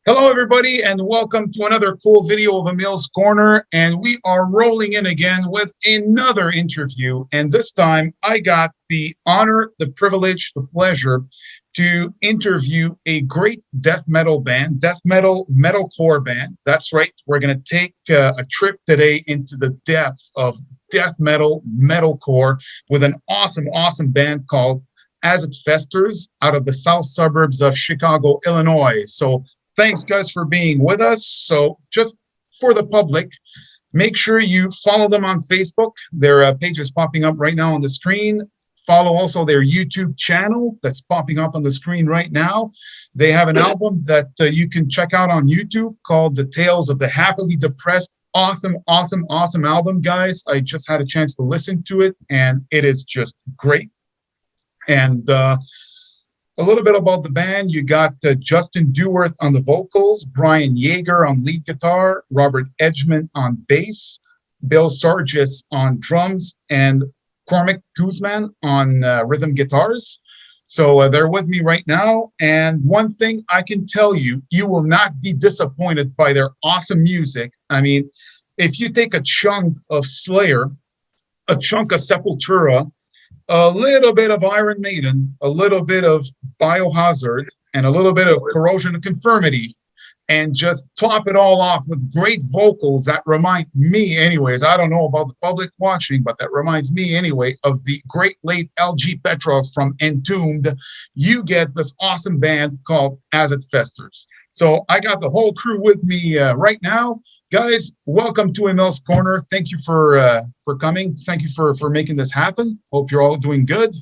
Hello, everybody, and welcome to another cool video of Emile's Corner. And we are rolling in again with another interview. And this time I got the honor, the privilege, the pleasure to interview a great death metal band, metalcore band. That's right. We're going to take a trip today into the depth of death metalcore with an awesome band called As It Festers out of the south suburbs of Chicago, Illinois. So thanks, guys, for being with us. So just for the public, make sure you follow them on Facebook. Their page is popping up right now on the screen. Follow also their YouTube channel that's popping up on the screen right now. They have an album that you can check out on YouTube called The Tales of the Happily Depressed. Awesome album, guys. I just had a chance to listen to it, and it is just great. And a little bit about the band. You got Justin Deworth on the vocals, Brian Yeager on lead guitar, Robert Edgman on bass, Bill Sargis on drums, and Cormac Guzman on rhythm guitars. So they're with me right now. And one thing I can tell you, you will not be disappointed by their awesome music. I mean, if you take a chunk of Slayer, a chunk of Sepultura, a little bit of Iron Maiden, a little bit of Biohazard, and a little bit of Corrosion of Conformity, and just top it all off with great vocals that remind me, anyways, I don't know about the public watching, but that reminds me anyway of the great late L.G. Petrov from Entombed. You get this awesome band called As It Festers. So I got the whole crew with me right now. Guys, welcome to Emile's Corner. Thank you for coming. Thank you for making this happen. Hope you're all doing good.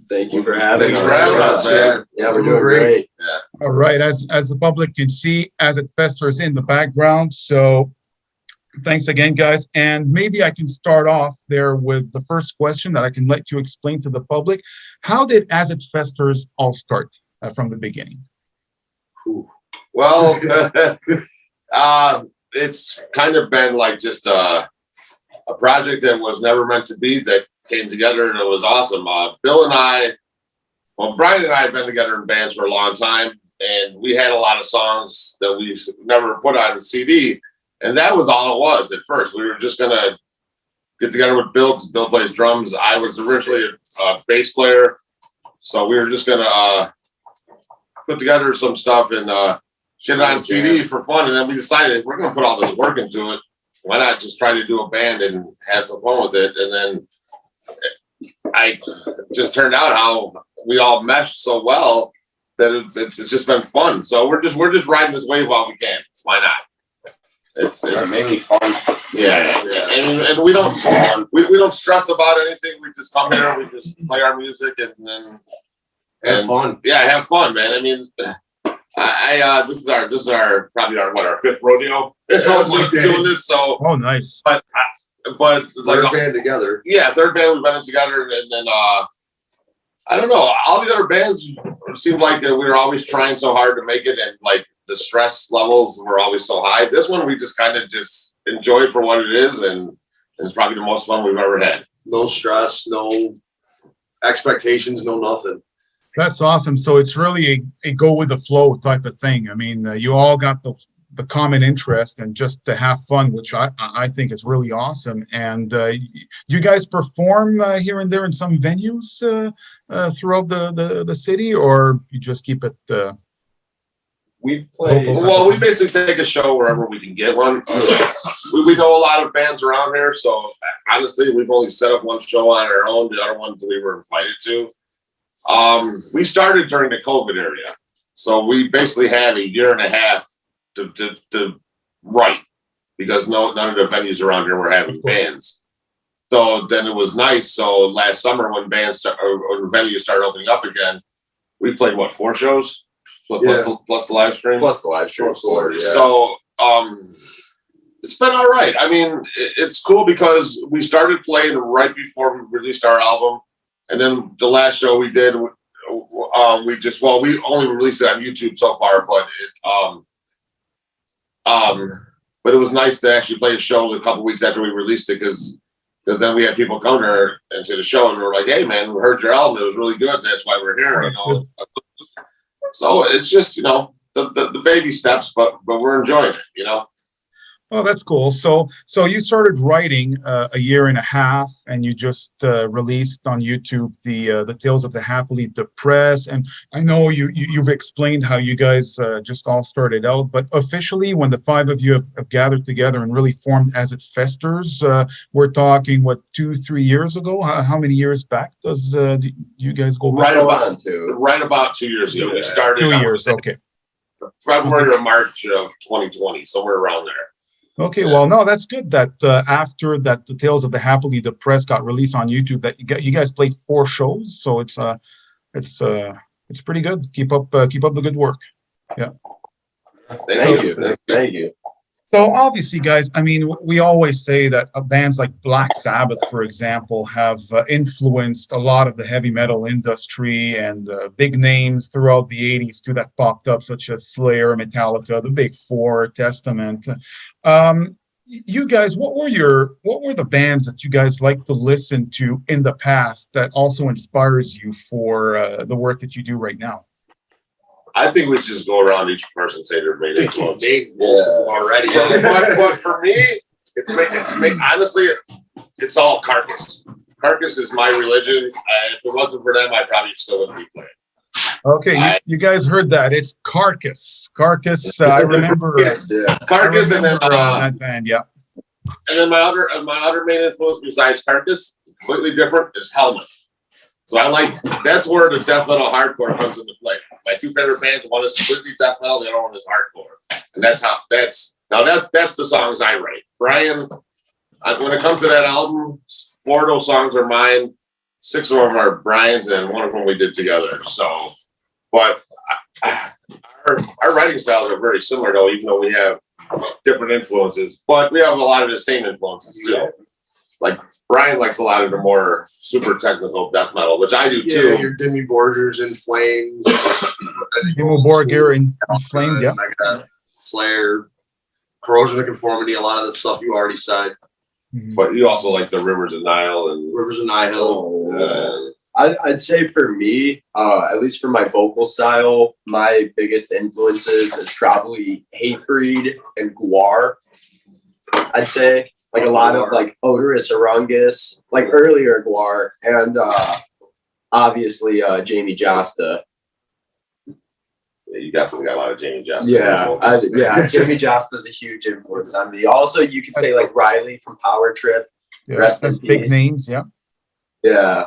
Thank you for having us, man. Yeah, we're doing great. Yeah. All right. As the public can see, As It Festers in the background. So thanks again, guys. And maybe I can start off there with the first question that I can let you explain to the public. How did As It Festers all start from the beginning? Well, it's kind of been like just a project that was never meant to be that came together, and it was awesome. Brian and I have been together in bands for a long time, and we had a lot of songs that we never put on CD, and that was all it was at first. We were just going to get together with Bill, because Bill plays drums. I was originally a bass player, so we were just going to put together some stuff and get it on CD for fun, and then we decided if we're going to put all this work into it, why not just try to do a band and have some fun with it? And then I just turned out how we all meshed so well that it's just been fun. So we're just riding this wave while we can. Why not? It's mainly fun. Yeah. And we don't stress about anything. We just come here, we just play our music, and then have fun. Yeah, have fun, man. I mean, this is our probably our fifth rodeo. So doing this, so oh, nice. But third band together. Yeah, third band we've been in together, and then I don't know. All the other bands seemed like that we were always trying so hard to make it, and like the stress levels were always so high. This one we just kind of just enjoy it for what it is, and it's probably the most fun we've ever had. No stress, no expectations, no nothing. That's awesome. So it's really a go with the flow type of thing. I mean, you all got the common interest and just to have fun, which I think is really awesome. And you guys perform here and there in some venues throughout the city, or you just keep it? We play. Well, we basically take a show wherever we can get one. We know a lot of bands around here, so honestly, we've only set up one show on our own. The other ones we were invited to. We started during the COVID area, so we basically had a year and a half to write, because none of the venues around here were having bands. So then it was nice. So last summer when venues started opening up again, we played 4 shows plus the live stream. Plus the live stream. Yeah. So it's been all right. I mean, it's cool because we started playing right before we released our album. And then the last show we did, we only released it on YouTube so far, but it was nice to actually play a show a couple weeks after we released it, because then we had people come into the show and we're like, hey man, we heard your album, it was really good, that's why we're here. So it's just, the baby steps, but we're enjoying it, you know. Oh, that's cool. So you started writing a year and a half, and you just released on YouTube the Tales of the Happily Depressed. And I know you've explained how you guys just all started out, but officially, when the five of you have gathered together and really formed As It Festers, we're talking what 2-3 years ago. How many years back do you guys go back? Right about 2 years ago. We started 2 years. Okay. February or March of 2020, somewhere around there. Okay, well, no, that's good that after that, the Tales of the Happily Depressed got released on YouTube, that you guys played 4 shows, so it's pretty good. Keep up the good work. Yeah. Thank you. So obviously, guys, I mean, we always say that bands like Black Sabbath, for example, have influenced a lot of the heavy metal industry, and big names throughout the 80s too that popped up, such as Slayer, Metallica, the Big Four, Testament. You guys, what were the bands that you guys like to listen to in the past that also inspires you for the work that you do right now? I think we should just go around each person and say their main influence. Most of them already. But for me, honestly, it's all Carcass. Carcass is my religion. If it wasn't for them, I probably still wouldn't be playing. Okay, you guys heard that? It's Carcass. Carcass. I remember. Carcass, and then that band. Yeah. And then my other main influence besides Carcass, completely different, is Helmet. So that's where the death metal hardcore comes into play. My 2 favorite bands, one is completely death metal, the other one is hardcore. And that's the songs I write. Brian, when it comes to that album, 4 of those songs are mine, 6 of them are Brian's, and 1 of them we did together. So, but our writing styles are very similar, though, even though we have different influences. But we have a lot of the same influences too. Like Brian likes a lot of the more super technical death metal, which I do too. Your Dimmy Borgers, In Flames, Dimmu Borgir in Flames, yeah. Slayer, Corrosion of Conformity, a lot of the stuff you already said. Mm-hmm. But you also like the Rivers of Nile and Rivers of Nihil. I'd say for me, at least for my vocal style, my biggest influences is probably Hatebreed and Guar. I'd say. Like a lot of like Odorous Arungus, like earlier Guar, and obviously Jamie Jasta. Yeah, you definitely got a lot of Jamie Jasta. Yeah, Jamie Jasta is a huge influence on me. Also, you could say like Riley from Power Trip. Yeah, that's big names. Yeah. Yeah,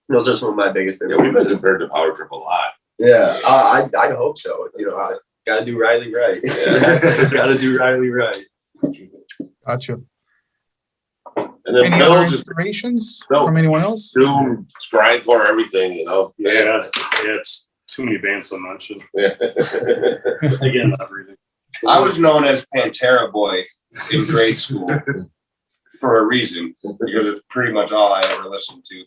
those are some of my biggest Yeah, we've been influences. compared to Power Trip a lot. Yeah, I hope so. You know, I gotta do Riley right. Yeah. Gotta do Riley right. Gotcha. And then Any Bill other just inspirations from anyone else? Doom, grindcore, everything, you know. Yeah, it's too many bands to mention. Yeah. Again, not everything. I was known as Pantera Boy in grade school for a reason, because it's pretty much all I ever listened to.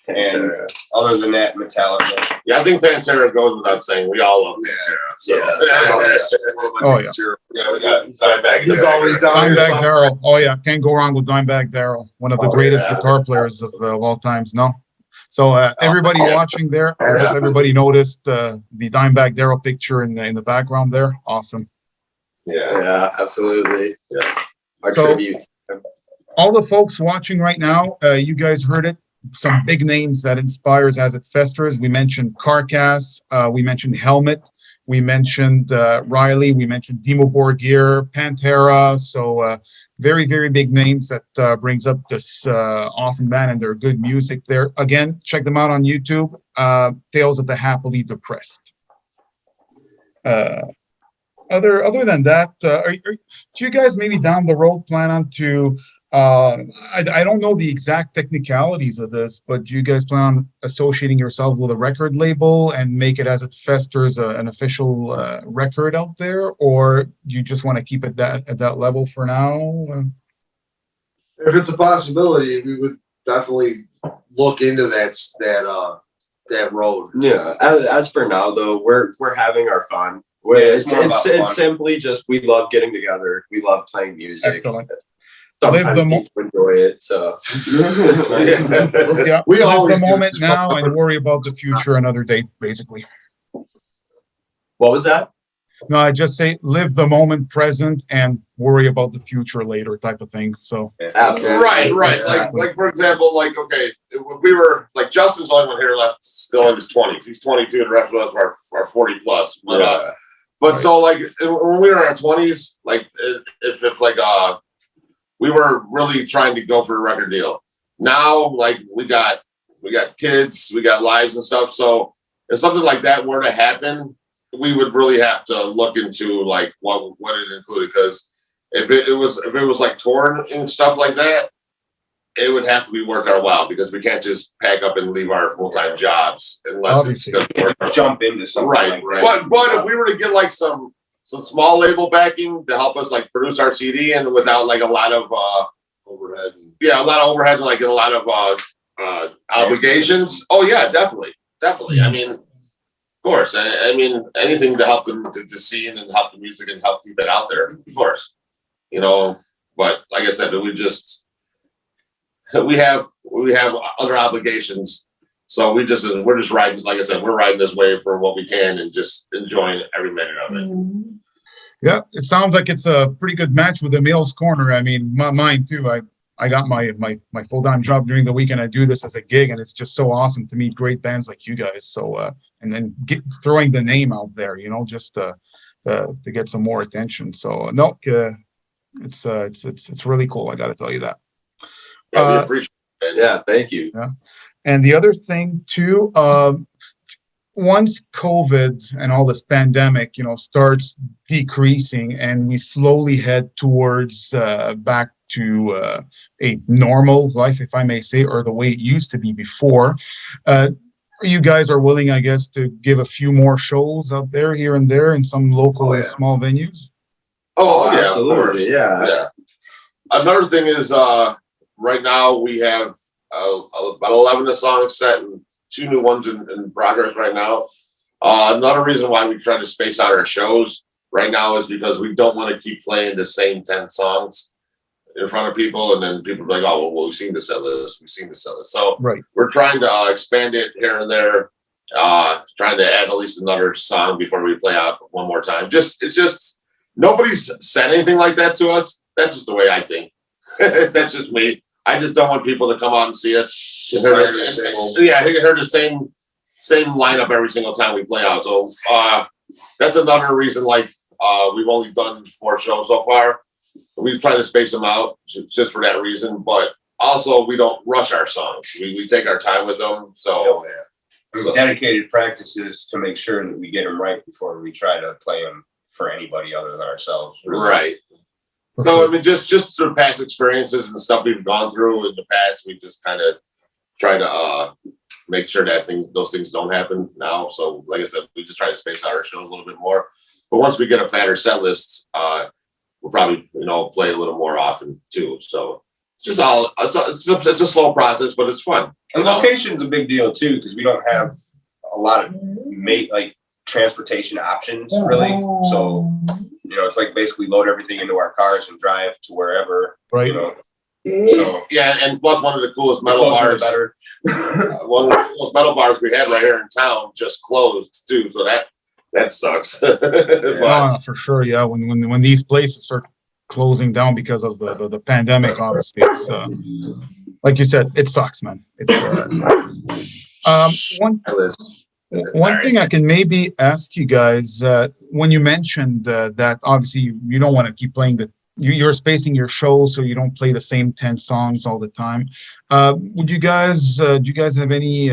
And other than that, Metallica. Yeah, I think Pantera goes without saying. We all love Pantera. So. Oh, yeah. Yeah, we got Dimebag. He's always down here. Dimebag Darrell. Oh yeah, can't go wrong with Dimebag Darrell. One of the greatest guitar players of all times. No. So everybody watching there, I hope everybody noticed the Dimebag Darrell picture in the background there. Awesome. Yeah, absolutely. Yeah. Our So- tribute. All the folks watching right now, you guys heard it. Some big names that inspires As It Festers. We mentioned Carcass. We mentioned Helmet. We mentioned Riley. We mentioned Dimmu Borgir, Pantera. So very, very big names that brings up this awesome band, and their good music there. Again, check them out on YouTube. Tales of the Happily Depressed. Other than that, do you guys maybe down the road plan on to I don't know the exact technicalities of this, but do you guys plan on associating yourself with a record label and make it As It Festers an official record out there, or do you just want to keep it at that level for now? If it's a possibility, we would definitely look into that road. Yeah. As for now, though, we're having our fun. It's simply just we love getting together. We love playing music. Excellent. Sometimes people enjoy it. So Yeah, We live always the do. moment now and worry about the future another day, basically. what was that? No, I just say live the moment present and worry about the future later type of thing. So Absolutely. Right. Exactly. Like for example, like okay, if we were like Justin's the only one here left still in his 20s. He's 22, and the rest of us are 40 plus. But Right. so like when we were in our 20s, like if like we were really trying to go for a record deal. Now like we got kids, we got lives and stuff. So if something like that were to happen, we would really have to look into like what it included, because if it was like touring and stuff like that, it would have to be worth our while, because we can't just pack up and leave our full-time jobs unless Obviously. it's gonna work. Jump into something Right. like that. But if we were to get like some small label backing to help us like produce our CD, and without like a lot of Overhead. a lot of overhead and like a lot of obligations. Oh yeah, definitely. I mean, of course. I mean, anything to help them to see and help the music and help keep it out there. Of course, you know. But like I said, we have other obligations, so we're just riding. Like I said, we're riding this wave for what we can and just enjoying every minute of it. yeah, it sounds like it's a pretty good match with Emile's Corner. I mean, mine too. I got my full-time job during the week, and I do this as a gig, and it's just so awesome to meet great bands like you guys. So and then throwing the name out there, you know, just to get some more attention. So no, it's really cool. I got to tell you that. Yeah, we appreciate it. Yeah, thank you. And the other thing too, once COVID and all this pandemic, you know, starts decreasing and we slowly head towards back to a normal life, if I may say, or the way it used to be before, you guys are willing, I guess, to give a few more shows out there here and there in some local small venues? Oh yeah, absolutely. of course. Yeah. Another thing is right now we have about 11 songs set and 2 new ones in progress right now. Another reason why we try to space out our shows right now is because we don't want to keep playing the same 10 songs in front of people, and then people are like, oh, well, we've seen the set list. So Right. we're trying to expand it here and there, trying to add at least another song before we play out one more time. It's just nobody's said anything like that to us. That's just the way I think. That's just me. I just don't want people to come out and see us. Hear the same lineup every single time we play out. So that's another reason. Like we've only done 4 shows so far. We've tried to space them out just for that reason. But also, we don't rush our songs. We take our time with them. So We've dedicated practices to make sure that we get them right before we try to play them for anybody other than ourselves. Right. So I mean, just through past experiences and stuff we've gone through in the past, we just kind of try to make sure that those things don't happen now. So, like I said, we just try to space out our shows a little bit more. But once we get a fatter set list, we'll probably play a little more often too. So it's just it's a slow process, but it's fun. And location's a big deal too, because we don't have a lot of transportation options really. So it's like basically load everything into our cars and drive to wherever. Right. So Yeah, and plus one of the coolest metal bars. Better. One of the coolest metal bars we had right here in town just closed too. So that sucks. But, For sure. Yeah. When these places start closing down because of the pandemic, obviously, it's like you said, it sucks, man. It's one thing I can maybe ask you guys, when you mentioned that obviously you don't want to keep playing you're spacing your shows so you don't play the same 10 songs all the time. Do you guys have any,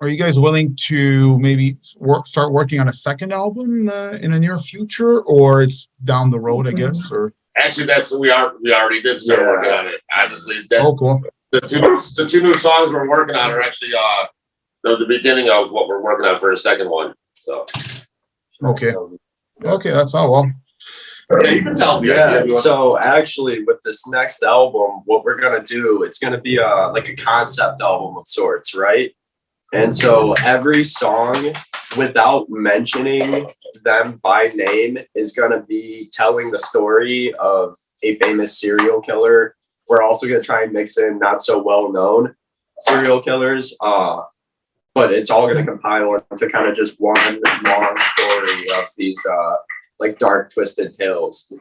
are you guys willing to maybe start working on a second album in the near future, or it's down the road, I guess? Or actually, we already did start working on it. Honestly, that's cool. The two new songs we're working on are actually the beginning of what we're working on for the second one. So okay, that's all. Well, yeah, you can tell me. Yeah. So actually, with this next album, what we're gonna do, it's gonna be like a concept album of sorts, right? And so every song, without mentioning them by name, is gonna be telling the story of a famous serial killer. We're also gonna try and mix in not so well known serial killers. but it's all going to compile into kind of just one long story of these like dark, twisted tales.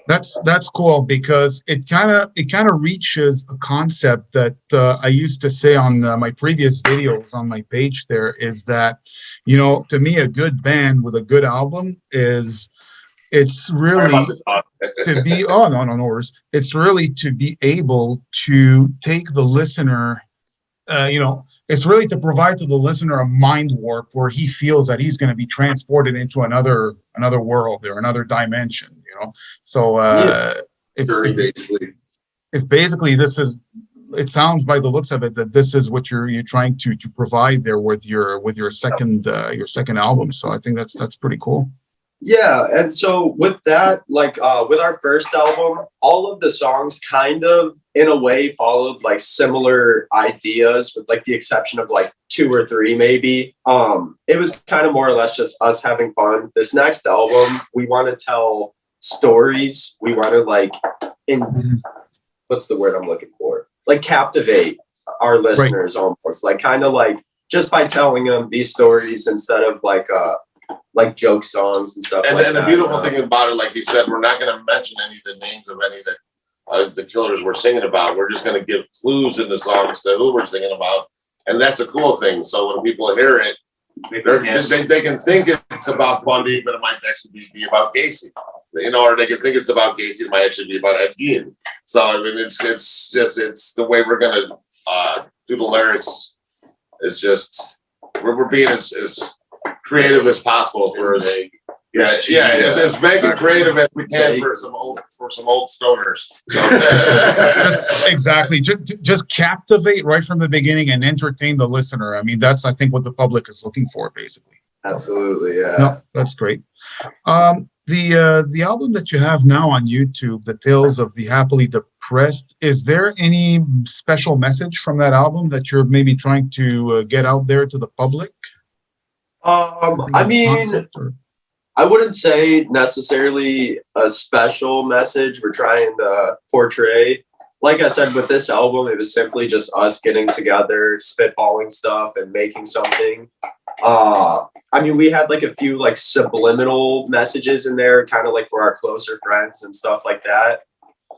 That's cool because it kind of reaches a concept that I used to say on my previous videos on my page. There is that, you know, to me, a good band with a good album is it's really to be no worries. It's really to be able to take the listener. You know, it's really to provide to the listener a mind warp where he feels that he's going to be transported into another world or another dimension. You know, so basically. if basically this is, it sounds by the looks of it that this is what you're trying to provide there with your second album. So I think that's pretty cool. Yeah, and so with that, like with our first album, all of the songs kind of in a way followed like similar ideas, with like the exception of like 2 or 3 maybe. It was kind of more or less just us having fun. This next album, we want to tell stories. We want to like what's the word I'm looking for? Like captivate our listeners almost. Like kind of like just by telling them these stories instead of like joke songs and stuff. And, like and that. the beautiful thing about it, like he said, we're not going to mention any of the names of any of the killers we're singing about. We're just going to give clues in the songs to who we're singing about, and that's a cool thing. So when people hear it, they can think it's about Bundy, but it might actually be about Gacy. You know, or they can think it's about Gacy, it might actually be about Ed Gein. So I mean, it's the way we're going to do the lyrics. Is just we're being as creative as possible for as as vague and creative as we can for some old stoners. So. Exactly. Just captivate right from the beginning and entertain the listener. I mean, that's I think what the public is looking for, basically. Absolutely, yeah. No, that's great. The album that you have now on YouTube, The Tales of the Happily Depressed, is there any special message from that album that you're maybe trying to get out there to the public? I mean, I wouldn't say necessarily a special message we're trying to portray. Like I said, with this album, it was simply just us getting together, spitballing stuff, and making something. I mean, we had like a few like subliminal messages in there, kind of like for our closer friends and stuff like that.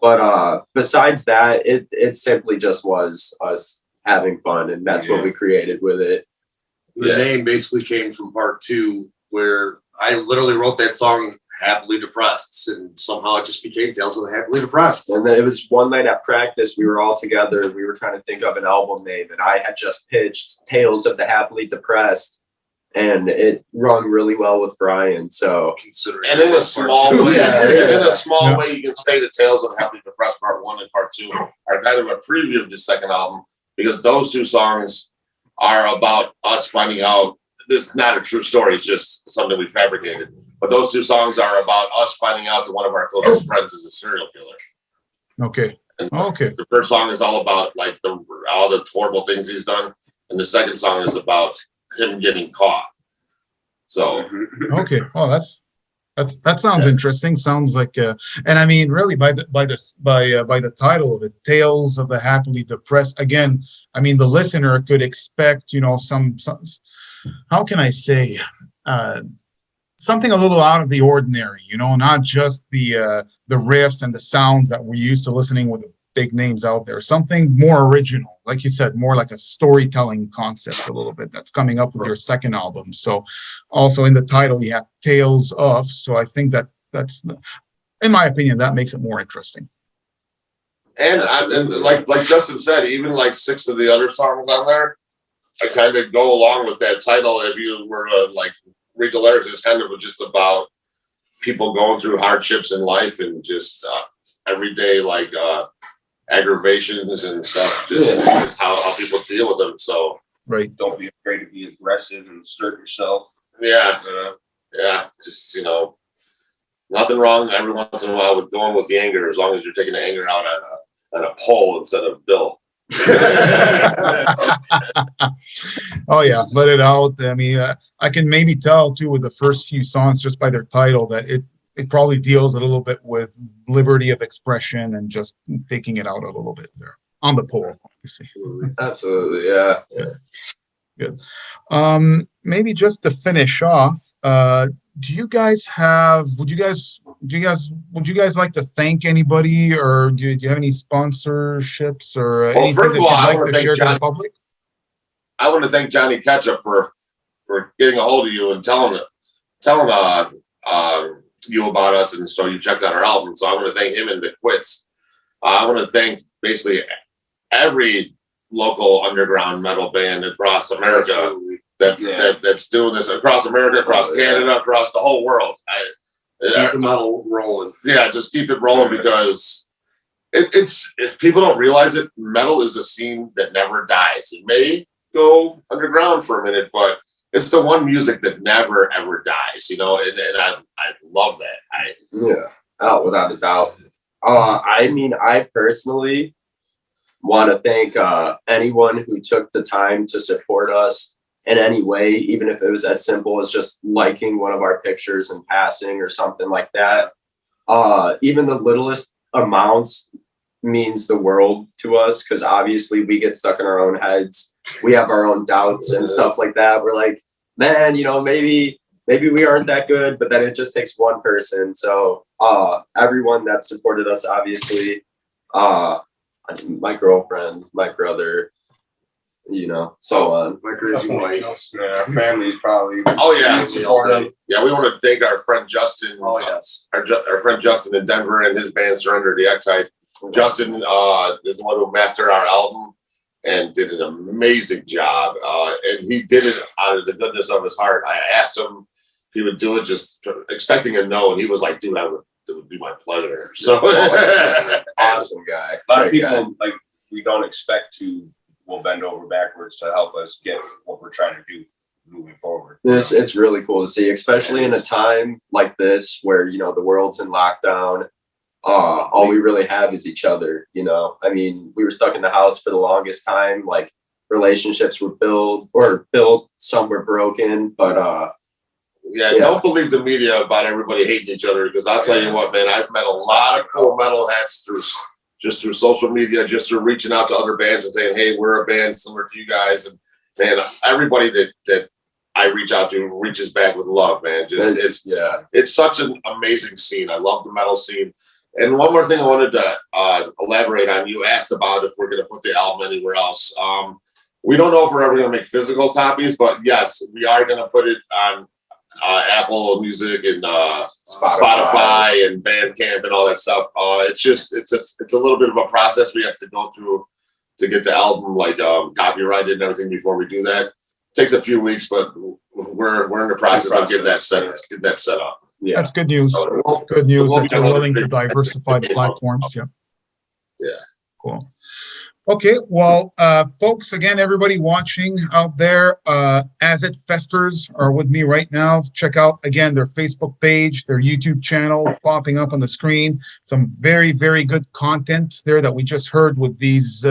But besides that, it simply just was us having fun, and that's what we created with it. The name basically came from part 2, where I literally wrote that song Happily Depressed, and somehow it just became Tales of the Happily Depressed. And then it was one night at practice, we were all together, we were trying to think of an album name, and I had just pitched Tales of the Happily Depressed, and it rung really well with Brian. So and in a small way, way, you can say the Tales of the Happily Depressed Part 1 and Part 2 are kind of a preview of the second album, because those 2 songs are about us finding out this is not a true story, it's just something we fabricated. But those 2 songs are about us finding out that one of our closest friends is a serial killer. Okay. And okay. The first song is all about like all the horrible things he's done, and the second song is about him getting caught. So okay. Oh, that sounds interesting. Sounds like and I mean, really, by the title of it, Tales of the Happily Depressed. Again, I mean, the listener could expect, you know, some how can I say, something a little out of the ordinary, you know, not just the riffs and the sounds that we're used to listening with the big names out there. Something more original, like you said, more like a storytelling concept a little bit that's coming up with your second album. So also in the title you have Tales of, so I think that's in my opinion that makes it more interesting. And like Justin said, even like 6 of the other songs on there, I kind of go along with that title. If you were to like read the lyrics, it's kind of just about people going through hardships in life and just everyday like aggravations and stuff. Just how people deal with them. So don't be afraid to be aggressive and assert yourself. Yeah, just, you know, nothing wrong every once in a while with going with the anger, as long as you're taking the anger out on a pole instead of Bill. Oh yeah, let it out. I mean, I can maybe tell too with the first few songs just by their title that it probably deals a little bit with liberty of expression and just taking it out a little bit there on the pole. obviously. Absolutely, yeah. Good. Maybe just to finish off, do you guys have, would you guys like to thank anybody, or do you have any sponsorships or Well, anything first that of all, you'd I like want to to thank share to the John. public? I want to thank Johnny Ketchup for getting a hold of you and telling you about us, and so you checked out our album. So I want to thank him and the Quits. I want to thank basically every local underground metal band across America that's doing this across America, across Canada, across the whole world. Keep the metal rolling. Yeah, just keep it rolling because it's if people don't realize it, metal is a scene that never dies. It may go underground for a minute, but it's the one music that never ever dies, and I love that. Without a doubt. I mean, I personally want to thank anyone who took the time to support us in any way, even if it was as simple as just liking one of our pictures and passing or something like that. Even the littlest amounts means the world to us, because obviously we get stuck in our own heads. We have our own doubts and stuff like that. We're like, man, maybe we aren't that good, but then it just takes one person. So everyone that supported us, obviously, my girlfriend, my brother, so on. My crazy wife. Our family's probably supportive. Yeah, we want to thank our friend Justin. Oh yes, our friend Justin in Denver and his band Surrender the X-Type. Justin is the one who mastered our album and did an amazing job. And he did it out of the goodness of his heart. I asked him if he would do it, just expecting a no, and he was like, "Dude, it would be my pleasure." So Awesome guy. a lot of people like we don't expect to will bend over backwards to help us get what we're trying to do moving forward. It's really cool to see, especially in a time like this where the world's in lockdown. All we really have is each other. I mean, we were stuck in the house for the longest time. Like, relationships were built, some were broken, but don't believe the media about everybody hating each other, because I'll tell you what, man, I've met a lot of cool metalheads through social media, just through reaching out to other bands and saying, "Hey, we're a band similar to you guys," and man, everybody that I reach out to reaches back with love, man. It's such an amazing scene. I love the metal scene. And one more thing I wanted to elaborate on. You asked about if we're going to put the album anywhere else. We don't know if we're ever going to make physical copies, but yes, we are going to put it on Apple Music and Spotify and Bandcamp and all that stuff. It's a little bit of a process we have to go through to get the album copyrighted and everything before we do that. It takes a few weeks, but we're in the process of getting that set up. Yeah, that's good news. Good news that you're willing to diversify the platforms. Yeah. Cool. Okay, well, folks, again, everybody watching out there, As It Festers are with me right now. Check out, again, their Facebook page, their YouTube channel popping up on the screen. Some very, very good content there that we just heard with these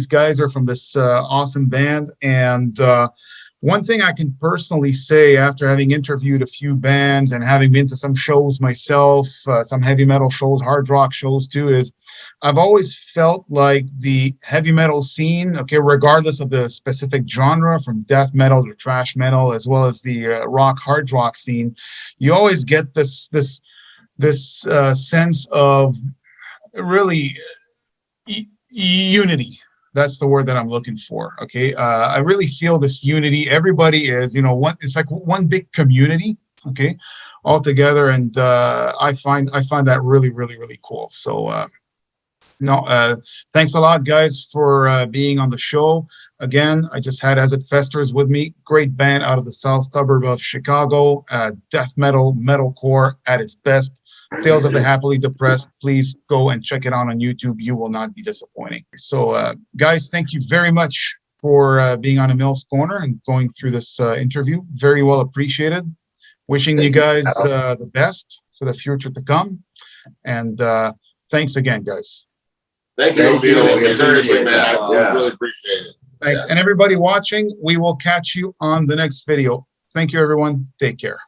guys are from this awesome band. And one thing I can personally say, after having interviewed a few bands and having been to some shows myself, some heavy metal shows, hard rock shows too, is I've always felt like the heavy metal scene, okay, regardless of the specific genre, from death metal to thrash metal, as well as the hard rock scene, you always get this sense of really unity. That's the word that I'm looking for. Okay. I really feel this unity. Everybody is, it's like one big community. Okay. All together. And I find that really, really, really cool. So, thanks a lot, guys, for being on the show. Again, I just had As It Festers with me. Great band out of the south suburb of Chicago. Death metal, metalcore at its best. Tales of the Happily Depressed. Please go and check it out on YouTube. You will not be disappointing. So, guys, thank you very much for being on Emile's Corner and going through this interview. Very well appreciated. Wishing you guys the best for the future to come. And thanks again, guys. Thank you. Seriously, man. I really appreciate it. Thanks. And everybody watching, we will catch you on the next video. Thank you, everyone. Take care.